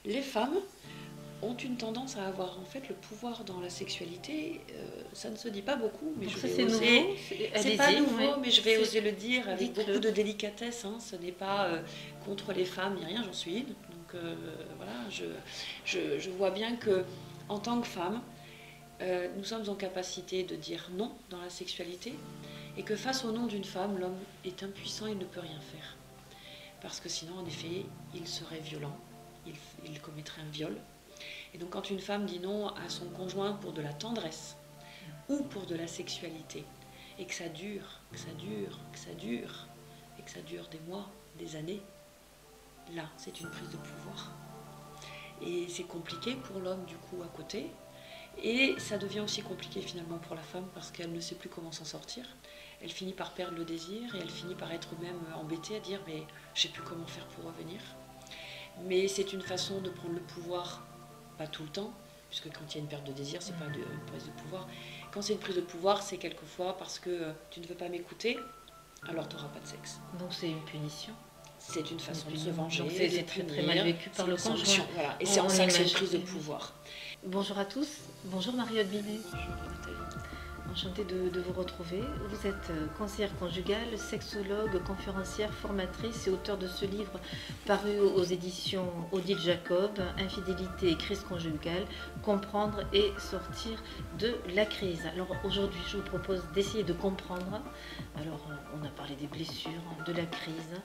Les femmes ont une tendance à avoir en fait le pouvoir dans la sexualité. Ça ne se dit pas beaucoup, mais Donc je ça vais c'est oser. nouveau. C'est pas nouveau, Ouais. mais je vais oser le dire avec beaucoup Dites-le. de délicatesse. Hein. Ce n'est pas contre les femmes ni rien, j'en suis une. Donc voilà, je vois bien que en tant que femme, nous sommes en capacité de dire non dans la sexualité et que face au non d'une femme, l'homme est impuissant, il ne peut rien faire. Parce que sinon, en effet, il serait violent, il commettrait un viol. Et donc quand une femme dit non à son conjoint pour de la tendresse ou pour de la sexualité, et que ça dure, que ça dure, que ça dure, et que ça dure des mois, des années, là, c'est une prise de pouvoir. Et c'est compliqué pour l'homme du coup à côté, et ça devient aussi compliqué finalement pour la femme parce qu'elle ne sait plus comment s'en sortir. Elle finit par perdre le désir et elle finit par être même embêtée à dire mais je sais plus comment faire pour revenir. Mais c'est une façon de prendre le pouvoir, pas tout le temps, puisque quand il y a une perte de désir, c'est pas une prise de pouvoir. Quand c'est une prise de pouvoir, c'est quelquefois parce que tu ne veux pas m'écouter, alors tu n'auras pas de sexe. Donc c'est une punition. C'est une façon de se venger. Donc c'est très très mal vécu par le conjoint. Voilà. Et c'est en ça que c'est une prise de pouvoir. Bonjour à tous, bonjour Mariotte Binet. Bonjour Nathalie. Enchantée de vous retrouver. Vous êtes conseillère conjugale, sexologue, conférencière, formatrice et auteure de ce livre paru aux éditions Odile Jacob, Infidélité et crise conjugale, comprendre et sortir de la crise. Alors aujourd'hui, je vous propose d'essayer de comprendre. Alors on a parlé des blessures, de la crise.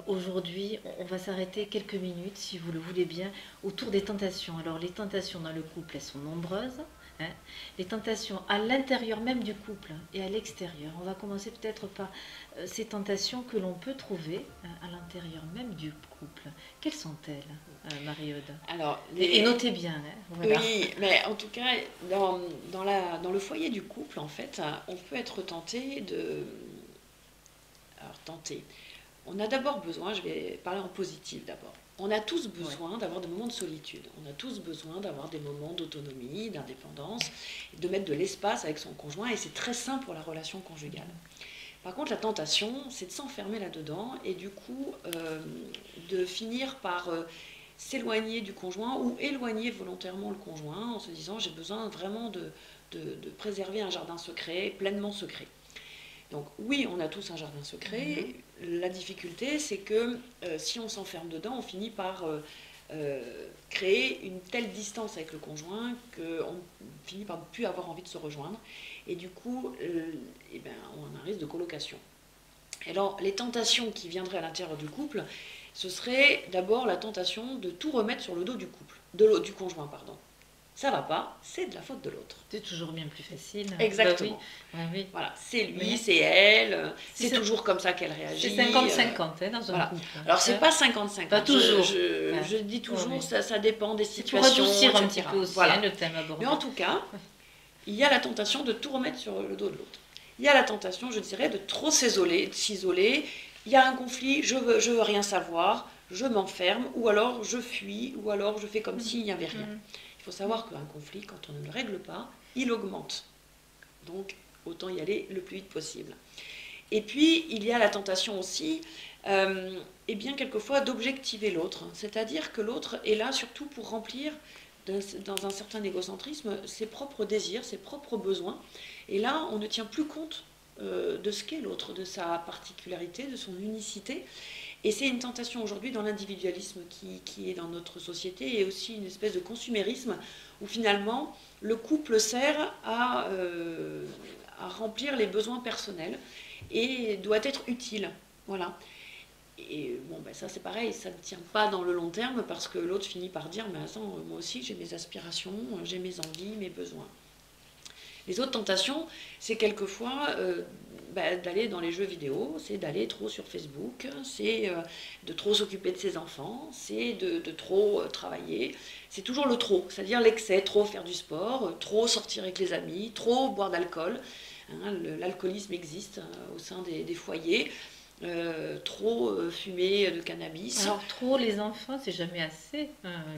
Aujourd'hui, on va s'arrêter quelques minutes, si vous le voulez bien, autour des tentations. Alors les tentations dans le couple, elles sont nombreuses. Les tentations à l'intérieur même du couple et à l'extérieur. On va commencer peut-être par ces tentations que l'on peut trouver à l'intérieur même du couple. Quelles sont-elles, Marie-Aude? Alors, et notez bien. Voilà. Oui, mais en tout cas, dans le foyer du couple, en fait, on peut être tenté de... Alors, tenter. On a d'abord besoin, je vais parler en positif d'abord. On a tous besoin d'avoir des moments de solitude. On a tous besoin d'avoir des moments d'autonomie, d'indépendance, de mettre de l'espace avec son conjoint, et c'est très sain pour la relation conjugale. Par contre, la tentation, c'est de s'enfermer là-dedans et du coup de finir par s'éloigner du conjoint ou éloigner volontairement le conjoint en se disant j'ai besoin vraiment de préserver un jardin secret, pleinement secret. Donc oui, on a tous un jardin secret. La difficulté, c'est que si on s'enferme dedans, on finit par créer une telle distance avec le conjoint qu'on finit par ne plus avoir envie de se rejoindre. Et du coup, on a un risque de colocation. Alors, les tentations qui viendraient à l'intérieur du couple, ce serait d'abord la tentation de tout remettre sur le dos du couple, du conjoint, pardon. Ça va pas, c'est de la faute de l'autre. C'est toujours bien plus facile. Exactement. Bah oui. Voilà, c'est lui, c'est elle, c'est toujours comme ça qu'elle réagit. C'est 50-50 dans un couple. Alors c'est pas 50-50. Pas toujours. Je dis toujours, ça dépend des situations. Pour adoucir un petit peu aussi le thème abordé. Mais en tout cas, il y a la tentation de tout remettre sur le dos de l'autre. Il y a la tentation, je dirais, de trop s'isoler. Il y a un conflit, je veux rien savoir, je m'enferme, ou alors je fuis, ou alors je fais comme s'il n'y avait rien. Il faut savoir qu'un conflit, quand on ne le règle pas, il augmente. Donc, autant y aller le plus vite possible. Et puis, il y a la tentation aussi, quelquefois, d'objectiver l'autre. C'est-à-dire que l'autre est là surtout pour remplir, dans un certain égocentrisme, ses propres désirs, ses propres besoins. Et là, on ne tient plus compte de ce qu'est l'autre, de sa particularité, de son unicité. Et c'est une tentation aujourd'hui dans l'individualisme qui est dans notre société et aussi une espèce de consumérisme où finalement le couple sert à remplir les besoins personnels et doit être utile. Voilà. Et ça c'est pareil, ça ne tient pas dans le long terme parce que l'autre finit par dire mais attends, moi aussi j'ai mes aspirations, j'ai mes envies, mes besoins. Les autres tentations, c'est quelquefois d'aller dans les jeux vidéo, c'est d'aller trop sur Facebook, c'est de trop s'occuper de ses enfants, c'est de trop travailler. C'est toujours le trop, c'est-à-dire l'excès, trop faire du sport, trop sortir avec les amis, trop boire d'alcool. L'alcoolisme existe au sein des foyers. trop fumer de cannabis. Alors trop les enfants, c'est jamais assez.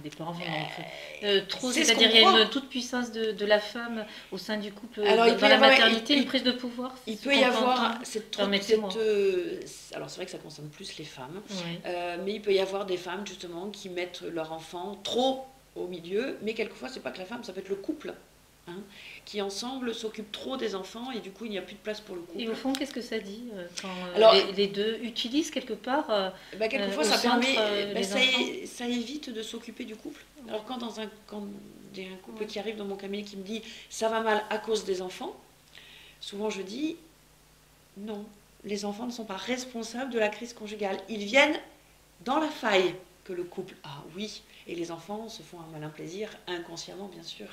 Les parents vont trop, C'est ce c'est-à-dire qu'on il y a croit. une toute puissance de la femme au sein du couple, Alors, il peut dans y la avoir- maternité, il- une prise de pouvoir. Il c'est ce peut y qu'on avoir entendre. Permettez-moi. alors c'est vrai que ça concerne plus les femmes, Oui. mais il peut y avoir des femmes justement qui mettent leur enfant trop au milieu, mais quelquefois c'est pas que la femme, ça peut être le couple, hein, qui ensemble s'occupe trop des enfants et du coup il n'y a plus de place pour le Et au couple. fond, qu'est-ce que ça dit quand Alors, les deux utilisent quelque part Quelquefois au ça centre permet, les enfants? ça évite de s'occuper du couple. Alors quand il y a un couple qui arrive dans mon cabinet qui me dit ça va mal à cause des enfants, souvent je dis non, les enfants ne sont pas responsables de la crise conjugale. Ils viennent dans la faille que le couple a, oui. Et les enfants se font un malin plaisir, inconsciemment bien sûr,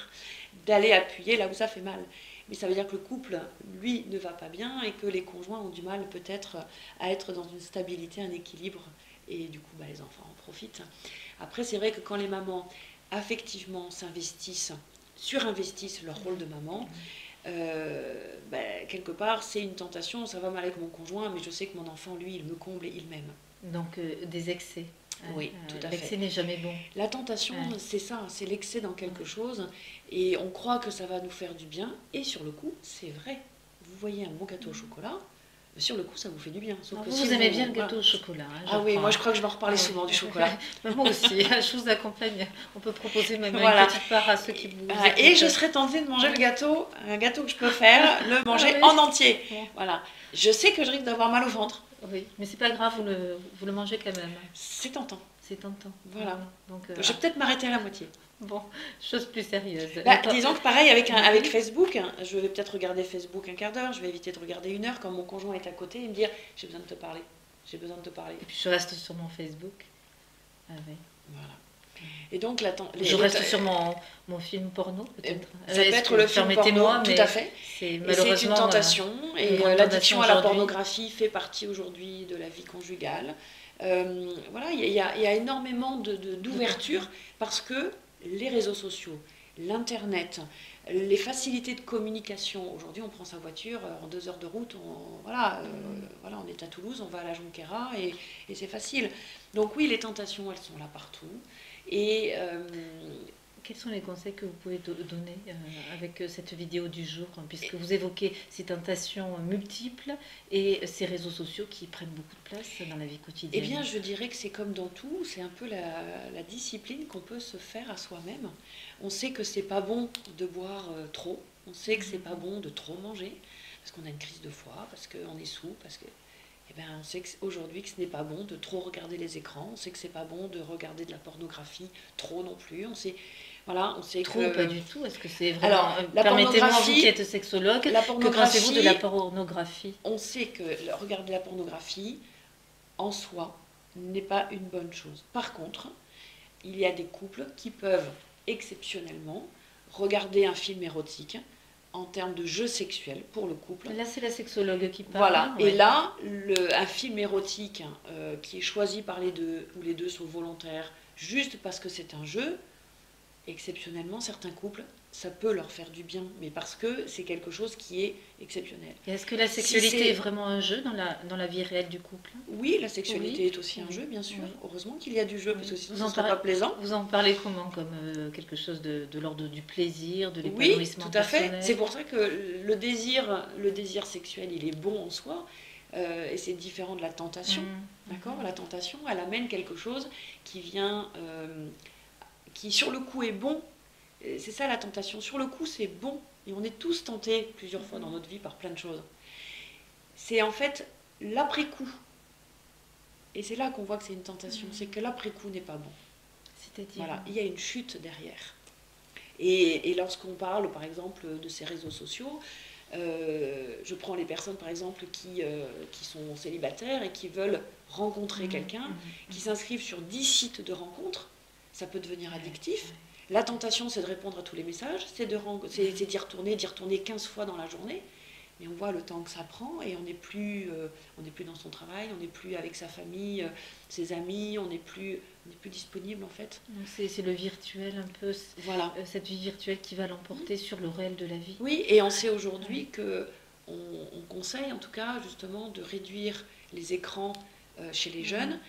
d'aller appuyer là où ça fait mal. Mais ça veut dire que le couple, lui, ne va pas bien et que les conjoints ont du mal peut-être à être dans une stabilité, un équilibre. Et du coup, les enfants en profitent. Après, c'est vrai que quand les mamans, affectivement, surinvestissent leur rôle de maman, quelque part, c'est une tentation. Ça va mal avec mon conjoint, mais je sais que mon enfant, lui, il me comble et il m'aime. Donc des excès. Oui, tout à fait. L'excès n'est jamais bon. La tentation, c'est ça, c'est l'excès dans quelque chose, et on croit que ça va nous faire du bien, et sur le coup, c'est vrai. Vous voyez un bon gâteau au chocolat, sur le coup, ça vous fait du bien. Sauf que Vous si aimez bien le gâteau au chocolat. Ah oui, moi je crois que je vais en reparler souvent du chocolat. Moi aussi, je vous accompagne. On peut proposer même Voilà. une petite part à ceux qui vous écoutent. Et je serais tentée de manger un gâteau que je peux faire, le manger en entier. Bon. Voilà. Je sais que je risque d'avoir mal au ventre. Oui, mais c'est pas grave, vous le mangez quand même. C'est tentant. C'est tentant. Voilà. Donc, Je vais peut-être m'arrêter à la moitié. bon, chose plus sérieuse. Disons que pareil avec Facebook, je vais peut-être regarder Facebook un quart d'heure, je vais éviter de regarder une heure quand mon conjoint est à côté et me dire j'ai besoin de te parler, j'ai besoin de te parler. Et puis je reste sur mon Facebook. Ah oui. Voilà. Et donc je reste sur mon film porno peut-être. Ça peut être le film porno, tout à fait. C'est une tentation. Et l'addiction à la aujourd'hui. pornographie fait partie aujourd'hui de la vie conjugale. Voilà, il y a énormément d'ouverture parce que les réseaux sociaux, l'Internet, les facilités de communication. Aujourd'hui, on prend sa voiture, en 2 heures de route, on est à Toulouse, on va à la Jonquera et c'est facile. Donc oui, les tentations, elles sont là partout. Et quels sont les conseils que vous pouvez donner avec cette vidéo du jour, puisque vous évoquez ces tentations multiples et ces réseaux sociaux qui prennent beaucoup de place dans la vie quotidienne? Eh bien, je dirais que c'est comme dans tout, c'est un peu la discipline qu'on peut se faire à soi-même. On sait que c'est pas bon de boire trop, on sait que c'est pas bon de trop manger, parce qu'on a une crise de foie, parce qu'on est sous, parce que... on sait aujourd'hui que ce n'est pas bon de trop regarder les écrans, on sait que c'est pas bon de regarder de la pornographie trop non plus, on sait Trop, que... pas du tout. Est-ce que c'est vraiment... Alors, la permettez-moi, vous pornographie, qui êtes sexologue, la que pornographie, pensez-vous de la pornographie? On sait que regarder la pornographie, en soi, n'est pas une bonne chose. Par contre, il y a des couples qui peuvent exceptionnellement regarder un film érotique en termes de jeu sexuel pour le couple. Là, c'est la sexologue qui parle. Voilà. Ouais. Et là, un film érotique qui est choisi par les deux, où les deux sont volontaires, juste parce que c'est un jeu, exceptionnellement, certains couples, ça peut leur faire du bien, mais parce que c'est quelque chose qui est exceptionnel. Et est-ce que la sexualité est vraiment un jeu dans la vie réelle du couple? Oui, la sexualité est aussi un jeu, bien sûr. Heureusement qu'il y a du jeu, parce que sinon ce ne serait pas plaisant. Vous en parlez comment? Comme quelque chose de l'ordre du plaisir, de l'épanouissement personnel? Oui, tout à fait. C'est pour ça que le désir sexuel, il est bon en soi, et c'est différent de la tentation. D'accord? La tentation, elle amène quelque chose qui vient... qui sur le coup est bon. C'est ça la tentation. Sur le coup, c'est bon. Et on est tous tentés plusieurs fois dans notre vie par plein de choses. C'est en fait l'après-coup. Et c'est là qu'on voit que c'est une tentation. C'est que l'après-coup n'est pas bon. C'est-à-dire... Voilà, il y a une chute derrière. Et lorsqu'on parle, par exemple, de ces réseaux sociaux, je prends les personnes, par exemple, qui sont célibataires et qui veulent rencontrer quelqu'un, qui s'inscrivent sur 10 sites de rencontres. Ça peut devenir addictif. La tentation, c'est de répondre à tous les messages, c'est d'y retourner 15 fois dans la journée. Mais on voit le temps que ça prend et on n'est plus dans son travail, on n'est plus avec sa famille, ses amis, on n'est plus disponible en fait. Donc c'est le virtuel un peu, voilà. Cette vie virtuelle qui va l'emporter sur le réel de la vie. Oui, et on sait aujourd'hui qu'on conseille en tout cas justement de réduire les écrans chez les jeunes,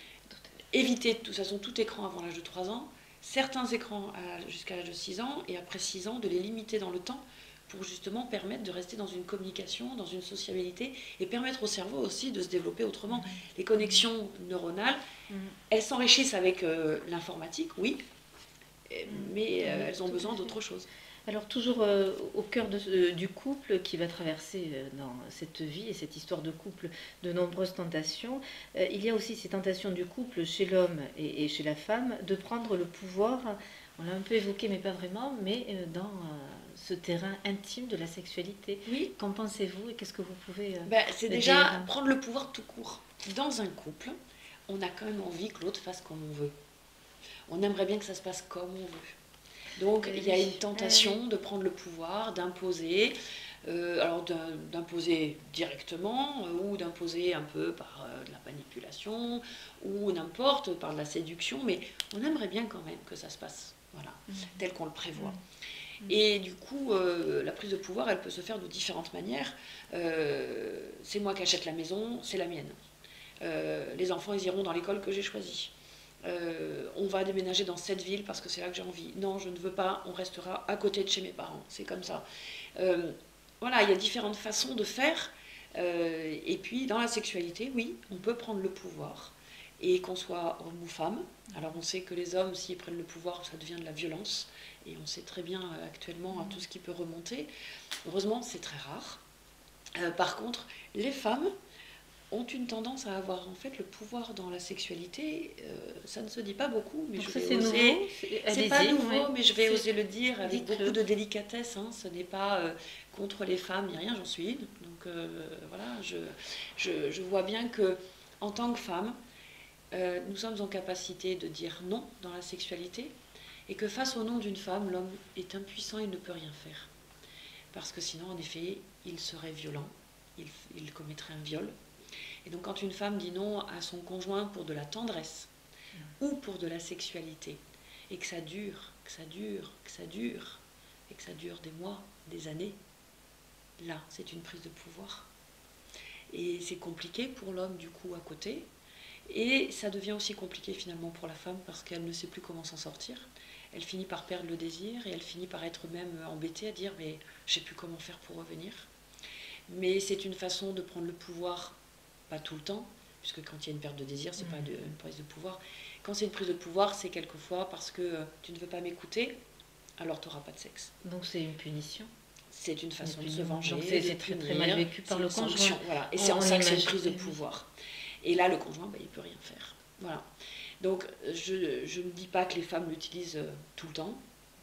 éviter de toute façon tout écran avant l'âge de 3 ans, certains écrans jusqu'à l'âge de 6 ans, et après 6 ans, de les limiter dans le temps pour justement permettre de rester dans une communication, dans une sociabilité, et permettre au cerveau aussi de se développer autrement. Les connexions neuronales, elles s'enrichissent avec l'informatique, oui, mais elles ont besoin d'autre chose. Alors toujours au cœur du couple qui va traverser dans cette vie et cette histoire de couple de nombreuses tentations, il y a aussi ces tentations du couple chez l'homme et chez la femme de prendre le pouvoir, on l'a un peu évoqué mais pas vraiment, mais dans ce terrain intime de la sexualité. Oui. Qu'en pensez-vous et qu'est-ce que vous pouvez c'est déjà prendre le pouvoir tout court. Dans un couple, on a quand même envie que l'autre fasse comme on veut. On aimerait bien que ça se passe comme on veut. Donc il y a une tentation de prendre le pouvoir, d'imposer, alors d'imposer directement ou d'imposer un peu par de la manipulation ou n'importe, par de la séduction, mais on aimerait bien quand même que ça se passe, voilà, tel qu'on le prévoit. Et du coup, la prise de pouvoir, elle peut se faire de différentes manières. C'est moi qui achète la maison, c'est la mienne. Les enfants, ils iront dans l'école que j'ai choisie. On va déménager dans cette ville parce que c'est là que j'ai envie. Non, je ne veux pas, on restera à côté de chez mes parents. C'est comme ça. Voilà, il y a différentes façons de faire. Et puis, dans la sexualité, oui, on peut prendre le pouvoir. Et qu'on soit homme ou femme. Alors, on sait que les hommes, s'ils prennent le pouvoir, ça devient de la violence. Et on sait très bien actuellement tout ce qui peut remonter. Heureusement, c'est très rare. Par contre, les femmes ont une tendance à avoir en fait le pouvoir dans la sexualité. Ça ne se dit pas beaucoup, mais donc je vais oser. C'est pas nouveau, mais je vais oser le dire avec beaucoup de délicatesse. Hein. Ce n'est pas contre les femmes ni rien, j'en suis une. Donc voilà, je vois bien que en tant que femme, nous sommes en capacité de dire non dans la sexualité, et que face au non d'une femme, l'homme est impuissant, il ne peut rien faire. Parce que sinon, en effet, il serait violent, il commettrait un viol. Et donc quand une femme dit non à son conjoint pour de la tendresse ou pour de la sexualité, et que ça dure, que ça dure, que ça dure, et que ça dure des mois, des années, là, c'est une prise de pouvoir. Et c'est compliqué pour l'homme, du coup, à côté. Et ça devient aussi compliqué, finalement, pour la femme, parce qu'elle ne sait plus comment s'en sortir. Elle finit par perdre le désir, et elle finit par être même embêtée à dire « mais je ne sais plus comment faire pour revenir ». Mais c'est une façon de prendre le pouvoir, pas tout le temps, puisque quand il y a une perte de désir, c'est pas une prise de pouvoir. Quand c'est une prise de pouvoir, c'est quelquefois parce que tu ne veux pas m'écouter, alors tu n'auras pas de sexe. Donc c'est une punition. C'est une façon de se venger, c'est très, très mal vécu par le conjoint. Voilà. Et c'est en ça que c'est une prise de pouvoir. Et là, le conjoint, il ne peut rien faire. Voilà. Donc je ne dis pas que les femmes l'utilisent tout le temps,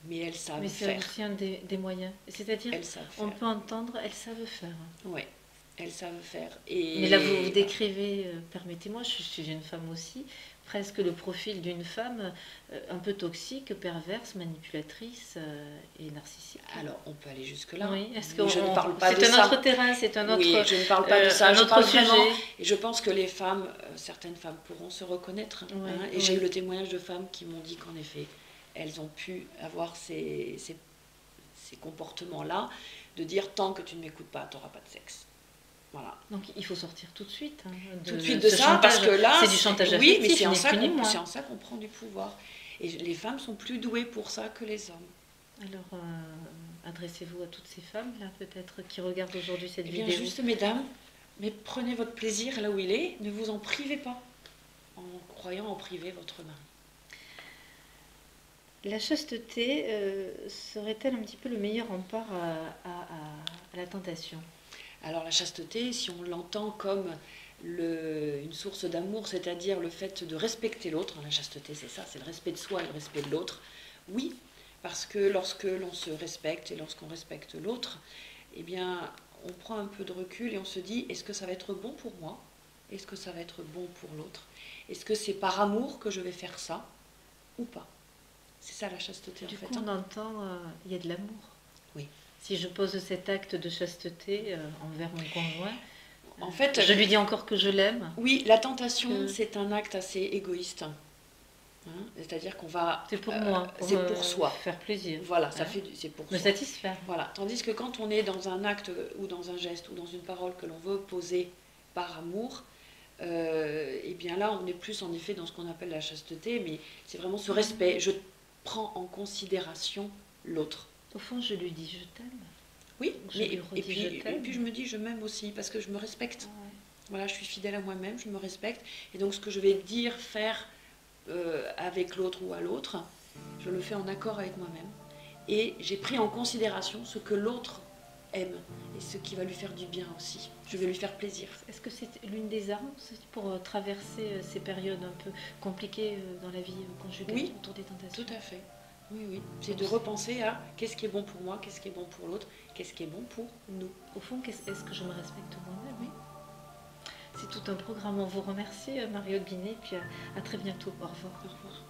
mais elles savent faire. Mais c'est aussi un des moyens. C'est-à-dire, on peut entendre, elles savent faire. Oui. Elles savent faire. Et mais là, vous décrivez, permettez-moi, je suis une femme aussi, presque le profil d'une femme un peu toxique, perverse, manipulatrice et narcissique. Alors, on peut aller jusque-là. Oui, je ne parle pas de ça. C'est un autre terrain, c'est un autre oui, je ne parle pas de ça, je parle sujet. Vraiment, et je pense que les femmes, certaines femmes pourront se reconnaître. Oui, hein, et j'ai eu le témoignage de femmes qui m'ont dit qu'en effet, elles ont pu avoir ces comportements-là, de dire tant que tu ne m'écoutes pas, tu n'auras pas de sexe. Voilà. Donc il faut sortir tout de suite. Tout de suite de ça, chantage, parce que là, c'est du chantage affectif. Oui, mais c'est en ça qu'on prend du pouvoir. Et les femmes sont plus douées pour ça que les hommes. Alors, adressez-vous à toutes ces femmes, là, peut-être, qui regardent aujourd'hui cette vidéo. Bien, juste, mesdames, mais prenez votre plaisir là où il est, ne vous en privez pas, en croyant en priver votre mari. La chasteté serait-elle un petit peu le meilleur rempart à la tentation ? Alors la chasteté, si on l'entend comme une source d'amour, c'est-à-dire le fait de respecter l'autre, la chasteté c'est ça, c'est le respect de soi et le respect de l'autre, oui, parce que lorsque l'on se respecte et lorsqu'on respecte l'autre, eh bien on prend un peu de recul et on se dit, est-ce que ça va être bon pour moi ? Est-ce que ça va être bon pour l'autre ? Est-ce que c'est par amour que je vais faire ça ou pas ? C'est ça la chasteté en fait. Du coup on entend, il y a de l'amour. Oui. Si je pose cet acte de chasteté envers mon conjoint, en fait, je lui dis encore que je l'aime. Oui, la tentation, c'est un acte assez égoïste. Hein, c'est-à-dire qu'on va... C'est pour moi, c'est pour soi. Faire plaisir. Voilà, c'est pour me soi. satisfaire. Voilà. Tandis que quand on est dans un acte ou dans un geste ou dans une parole que l'on veut poser par amour, et bien là, on est plus en effet dans ce qu'on appelle la chasteté, mais c'est vraiment ce respect. Je prends en considération l'autre. Au fond, je lui dis je t'aime. Oui, Je lui redis je et t'aime. puis je me dis je m'aime aussi parce que je me respecte. Ah ouais. Voilà, je suis fidèle à moi-même, je me respecte. Et donc ce que je vais dire, faire avec l'autre ou à l'autre, je le fais en accord avec moi-même. Et j'ai pris en considération ce que l'autre aime et ce qui va lui faire du bien aussi. Je vais lui faire plaisir. Est-ce que c'est l'une des armes aussi pour traverser ces périodes un peu compliquées dans la vie conjugale, Oui, autour des tentations? tout à fait. Oui, oui. C'est de repenser à qu'est-ce qui est bon pour moi, qu'est-ce qui est bon pour l'autre, qu'est-ce qui est bon pour nous. Au fond, est-ce que je me respecte moi-même? Oui. C'est tout un programme. On vous remercie, Mariotte Binet, puis à très bientôt. Au revoir. Au revoir.